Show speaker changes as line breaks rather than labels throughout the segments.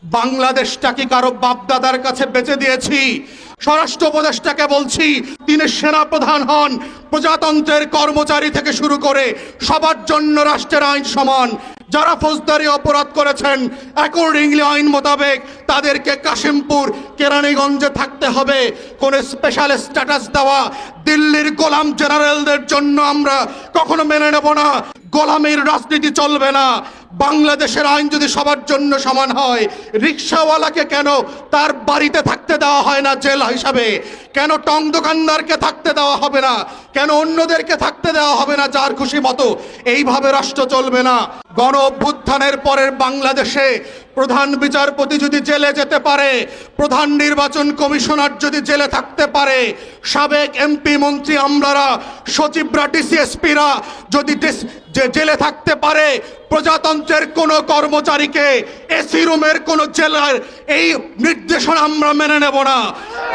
বাংলাদেশটা কি কারো বাপদাদার কাছে বেচে দিয়েছি? স্বরাষ্ট্র উপদেষ্টাকে বলছি, তিনি সেনা প্রধান হন, প্রজাতন্ত্রের কর্মচারী থেকে শুরু করে সবার জন্য রাষ্ট্রের আইন সমান। যারা ফৌজদারি অপরাধ করেছেন অ্যাকর্ডিংলি আইন মোতাবেক তাদেরকে কাশিমপুর কেরানীগঞ্জে থাকতে হবে। কোন স্পেশাল স্ট্যাটাস দেওয়া দিল্লির গোলাম জেনারেলদের জন্য আমরা কখনো মেনে নেব না। গোলামীর রাজনীতি চলবে না। বাংলাদেশের আইন যদি সবার জন্য সমান হয়, রিকশাওয়ালাকে কেন তার বাড়িতে থাকতে দেওয়া হয় না জেল হিসাবে? কেন টং দোকানদারকে থাকতে দেওয়া হবে না? কেন অন্যদেরকে থাকতে দেওয়া হবে না যার খুশি মতো? এইভাবে রাষ্ট্র চলবে না। গণ অভ্যুত্থানের পরের বাংলাদেশে প্রধান বিচারপতি যদি জেলে যেতে পারে, প্রধান নির্বাচন কমিশনার যদি জেলে থাকতে পারে, সাবেক এমপি মন্ত্রী আমলারা, সচিবরা, ডিসিএসপিরা যদি জেলে থাকতে পারে, প্রজাতন্ত্রের কোন কর্মচারীকে এসি রুমের কোন জেলার এই নির্দেশনা আমরা মেনে নেব না।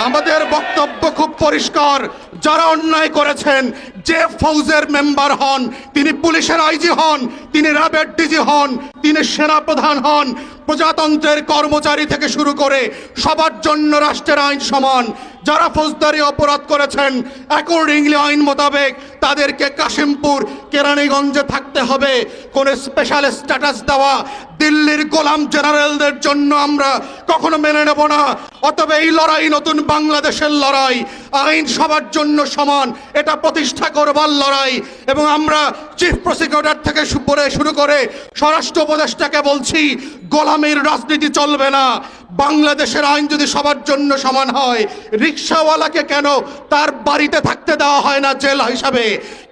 আমাদের বক্তব্য খুব পরিষ্কার, যারা অন্যায় করেছেন, যে ফৌজের মেম্বার হন, তিনি পুলিশের আইজি হন, তিনি র্যাবের ডিজি হন, তিনি সেনা প্রধান হন, প্রজাতন্ত্রের কর্মচারী থেকে শুরু করে সবার জন্য রাষ্ট্রের আইন সমান। যারা ফৌজদারি অপরাধ করেছেন অ্যাকর্ডিংলি আইন মোতাবেক তাদেরকে কাশিমপুর কেরানীগঞ্জে থাকতে হবে। কোন স্পেশাল স্ট্যাটাস দেওয়া দিল্লির গোলাম জেনারেলদের জন্য আমরা কখনো মেনে নেব না। অতএব এই লড়াই নতুন বাংলাদেশের লড়াই, আইন সবার জন্য সমান, এটা প্রতিষ্ঠা করবার লড়াই। এবং আমরা চিফ প্রসিকিউটর থেকে শুরু করে স্বরাষ্ট্র উপদেষ্টাকে বলছি, গোলামীর রাজনীতি চলবে না। বাংলাদেশের আইন যদি সবার জন্য সমান হয়, রিকশাওয়ালাকে কেন তার বাড়িতে থাকতে দেওয়া হয় না জেল হিসাবে?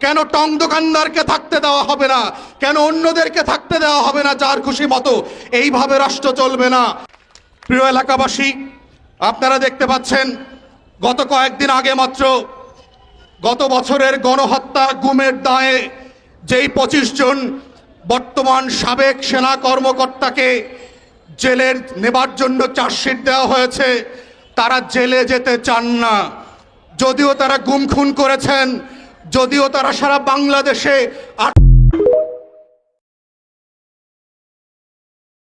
কেন টং দোকানদারকে থাকতে দেওয়া হবে না? কেন অন্যদেরকে থাকতে দেওয়া হবে না যার খুশি মতো? এইভাবে রাষ্ট্র চলবে না। প্রিয় এলাকাবাসী, আপনারা দেখতে পাচ্ছেন গত কয়েকদিন আগে মাত্র গত বছরের গণহত্যা গুমের দায়ে যেই 25 জন বর্তমান সাবেক সেনা কর্মকর্তাকে জেলের নেবার জন্য চার্জশিট দেওয়া হয়েছে, তারা জেলে যেতে চান না। যদিও তারা গুম খুন করেছেন, যদিও তারা সারা বাংলাদেশে